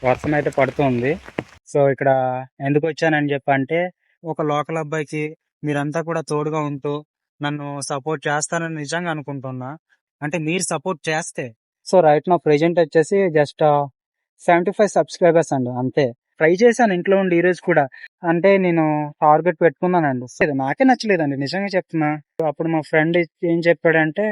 వర్షం అయితే పడుతుంది. సో, ఇక్కడ ఎందుకొచ్చానని జెప్పంటే, ఒక లోకల్ అబ్బాయికి మీరంతా కూడా తోడుగా ఉంటూ, నన్ను సపోర్ట్ చేస్తారని నిజంగా అనుకుంటున్నా. అంటే మీరు సపోర్ట్ చేస్తే. సో, రైట్ నౌ ప్రెజెంట్ వచ్చేసి జస్ట్ 75 సబ్‌స్క్రైబర్స్ అండి అంతే. ట్రై చేశాను ఇంట్లో ఉండి ఈరోజు కూడా. అంటే నేను టార్గెట్ పెట్టుకున్నానండి. సో, ఇది నాకే నచ్చలేదండి నిజంగా చెప్తున్నా. అప్పుడు మా ఫ్రెండ్ ఏం చెప్పాడంటే,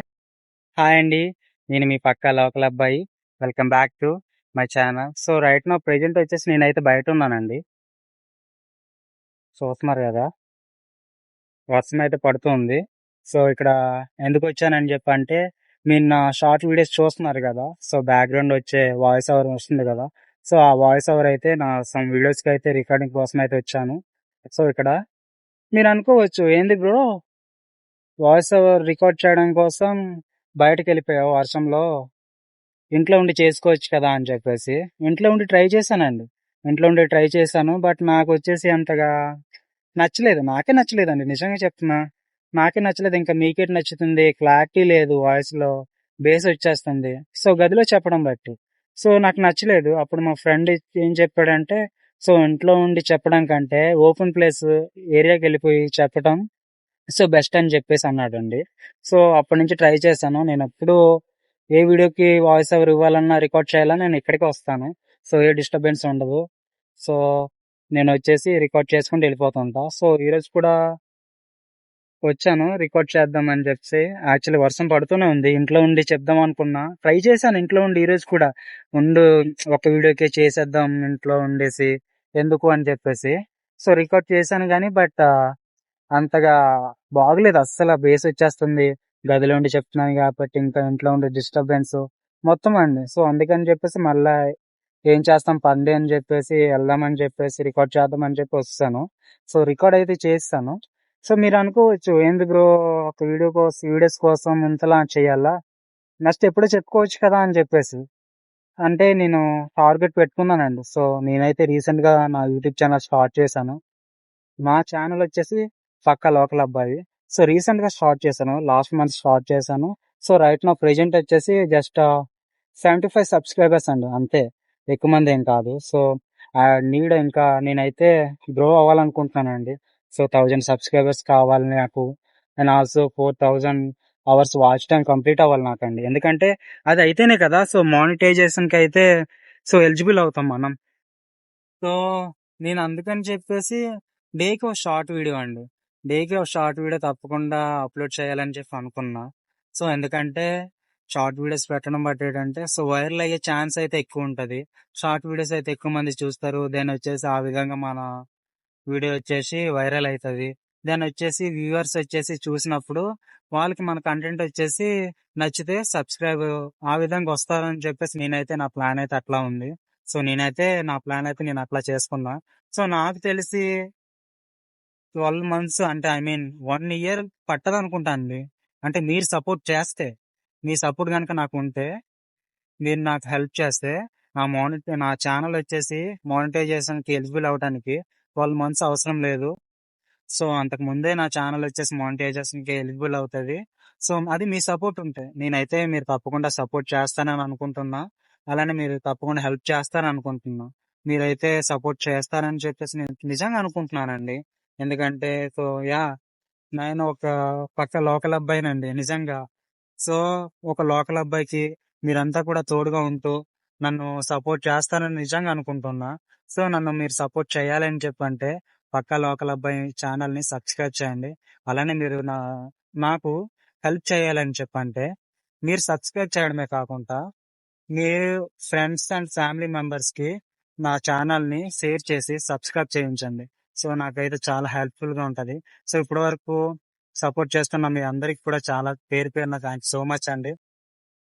హాయ్ అండి. నేను మీ పక్కా లోకల్ అబ్బాయి. Welcome back to my channel. So, right now present వచ్చేసి నేనైతే బయటున్నానండి. చూస్తున్నారు గదా! వర్షం అయితే పడుతుంది. సో, ఇక్కడ ఎందుకొచ్చానని జెప్పంటే, మీరు నా షార్ట్ వీడియోస్ చూస్తున్నారు గదా! సో, బ్యాక్‌గ్రౌండ్ వచ్చే వాయిస్ ఓవర్ వస్తుంది గదా! సో, ఆ వాయిస్ ఓవర్ అయితే నా సమ్ వీడియోస్‌కైతే రికార్డింగ్ కోసం అయితే వచ్చాను. సో, ఇక్కడ మీరనుకోవచ్చు, ఏంది బ్రో వాయిస్ ఓవర్ రికార్డ్ చేయడం కోసం బయటకెళ్ళిపోయావు వర్షంలో. ఇంట్లో ఉండి చేసుకోవచ్చు కదా! అని చెప్పేసి. ఇంట్లో ఉండి ట్రై చేశానండి. ఇంట్లో ఉండి ట్రై చేశాను. బట్ నాకొచ్చేసి అంతగా నచ్చలేదు. నాకే నచ్చలేదండి నిజంగా చెప్తున్నా. నాకే నచ్చలేదు. ఇంకా మీకేటి నచ్చుతుంది? క్లారిటీ లేదు వాయిస్‌లో. బేస్ వచ్చేస్తుంది. సో, గదిలో చెప్పడం బట్టి. సో, నాకు నచ్చలేదు. అప్పుడు మా ఫ్రెండ్ ఏం చెప్పాడంటే, సో, ఇంట్లో ఉండి చెప్పడం కంటే ఓపెన్ ప్లేస్ ఏరియాకెళ్ళిపోయి చెప్పటం సో, బెస్ట్ అని జెప్పేసి అన్నాడండి. సో, అప్పటినుంచి ట్రై చేశాను. నేనెప్పుడూ ఏ వీడియోకి వాయిస్ ఓవర్ ఇవ్వాలన్నా, రికార్డ్ చేయాలన్నా నేను ఇక్కడికే వస్తాను. సో, ఏ డిస్టర్బెన్స్ ఉండదు. సో, నేనొచ్చేసి రికార్డ్ చేసుకుంటూ ఎళ్ళిపోతుంటా. సో, ఈరోజు కూడా వచ్చాను రికార్డ్ చేద్దామని జెప్పేసి. యాక్చువల్లీ వర్షం పడుతూనే ఉంది. ఇంట్లో ఉండి చెప్దామనుకున్నా. ట్రై చేశాను ఇంట్లో ఉండి ఈరోజు కూడా. ఉండు ఒక వీడియోకే చేసేద్దాం ఇంట్లో ఉండేసి. ఎందుకు అని చెప్పేసి. సో, రికార్డ్ చేశాను గానీ అంతగా బాగలేదు అస్సల. బేసొచ్చేస్తుంది. గదిలో ఉండి చెప్తున్నాను గాబట్టి, ఇంకా ఇంట్లో ఉండే డిస్టర్బెన్సు మొత్తం అండి. సో, అందుకని జెప్పేసి మళ్ళా ఏం చేస్తాం పండి అని జెప్పేసి, ఎళ్దామని జెప్పేసి, రికార్డ్ చేద్దామని చెప్పి ఒచ్చేసాను. సో, రికార్డ్ అయితే చేసేసాను. సో, మీరనుకోవచ్చు, ఏంది బ్రో ఒక వీడియోస్ కోసం ఇంతలా చేయాలా? నెక్స్ట్ ఎప్పుడో చెప్పుకోవచ్చు కదా! అని జెప్పేసి. అంటే నేను టార్గెట్ పెట్టుకున్నానండి. సో, నేనైతే రీసెంట్‌గా నా యూట్యూబ్ ఛానెల్ స్టార్ట్ చేశాను. మా ఛానెలొచ్చేసి పక్కా లోకల్ అబ్బాయి. సో, రీసెంట్‌గా స్టార్ట్ చేశాను. లాస్ట్ మంత్ స్టార్ట్ చేశాను. సో, రైట్ నౌ ప్రెజెంట్ వచ్చేసి జస్ట్ 75 సబ్‌స్క్రైబర్స్ అండి అంతే. ఎక్కువ మందేం కాదు. సో, నీడ్ ఇంకా నేనైతే గ్రో అవ్వాలనుకుంటున్నానండి. సో, 1000 సబ్‌స్క్రైబర్స్ కావాలి నాకు. And also 4000 hours watch time complete అవ్వాలి నాకండి. ఎందుకంటే అది అయితేనే కదా! సో, మానిటైజేషన్‌కైతే సో, ఎలిజిబుల్ అవుతాం మనం. సో, నేనందుకని చెప్పేసి డేకి ఒక షార్ట్ వీడియో అండి. డేకి ఒక షార్ట్ వీడియో తప్పకుండా అప్‌లోడ్ చేయాలని చెప్పి అనుకున్నా. సో, ఎందుకంటే షార్ట్ వీడియోస్ పెట్టడం బట్టి ఏంటంటే సో, వైరల్ అయ్యే ఛాన్స్ అయితే ఎక్కువుంటది. షార్ట్ వీడియోస్ అయితే ఎక్కువ మంది చూస్తారు. దెన్ వచ్చేసి ఆ విధంగా మన వీడియో వచ్చేసి వైరల్ అయితది. దెన్ వచ్చేసి వ్యూవర్స్ వచ్చేసి చూసినప్పుడు వాళ్ళకి మన కంటెంట్ వచ్చేసి నచ్చితే సబ్‌స్క్రైబ్ ఆ విధంగా వస్తారని చెప్పేసి నేనైతే నా ప్లాన్ అయితే అట్లా ఉంది. సో, నేనైతే నా ప్లాన్ అయితే నేను అట్లా చేసుకున్నా. సో, నాకు తెలిసి 12 మంత్స్ అంటే ఐ మీన్ 1 ఇయర్ పట్టదనుకుంటా అండి. అంటే మీరు సపోర్ట్ చేస్తే, మీ సపోర్ట్ గనుక నాకుంటే, మీరు నాకు హెల్ప్ చేస్తే, నా ఛానెల్ వచ్చేసి మానిటైజేషన్‌కి ఎలిజిబుల్ అవ్వడానికి 12 మంత్స్ అవసరం లేదు. సో, అంతకు ముందే నా ఛానెల్ వచ్చేసి మానిటైజేషన్‌కి ఎలిజిబుల్ అవుతది. సో, అది మీ సపోర్ట్ ఉంటే. నేనైతే మీరు తప్పకుండా సపోర్ట్ చేస్తానని అనుకుంటున్నా. అలానే మీరు తప్పకుండా హెల్ప్ చేస్తారని అనుకుంటున్నా. మీరైతే సపోర్ట్ చేస్తారని చెప్పేసి నేను నిజంగా అనుకుంటున్నానండి. ఎందుకంటే సో, యాహ్! నేను ఒక పక్కా లోకల్ అబ్బాయినండి నిజంగా. సో, ఒక లోకల్ అబ్బాయికి మీరంతా కూడా తోడుగా ఉంటూ, నన్ను సపోర్ట్ చేస్తారని నిజంగా అనుకుంటున్నా. సో, నన్ను మీరు సపోర్ట్ చేయాలని చెప్పంటే, పక్కా లోకల్ అబ్బాయి ఛానెల్‌ని సబ్స్క్రైబ్ చేయండి. అలానే మీరు నాకు హెల్ప్ చేయాలని చెప్పంటే, మీరు సబ్స్క్రైబ్ చేయడమే కాకుండా, మీరు ఫ్రెండ్స్ అండ్ ఫ్యామిలీ మెంబర్స్‌కి నా ఛానెల్‌ని షేర్ చేసి సబ్స్క్రైబ్ చేయించండి. సో, నాకైతే చాలా హెల్ప్‌ఫుల్‌గా ఉంటది. సో, ఇప్పటి వరకు సపోర్ట్ చేస్తున్న మీ అందరికి కూడా చాలా పేరు పేరున థాంక్స్ సో మచ్ అండి.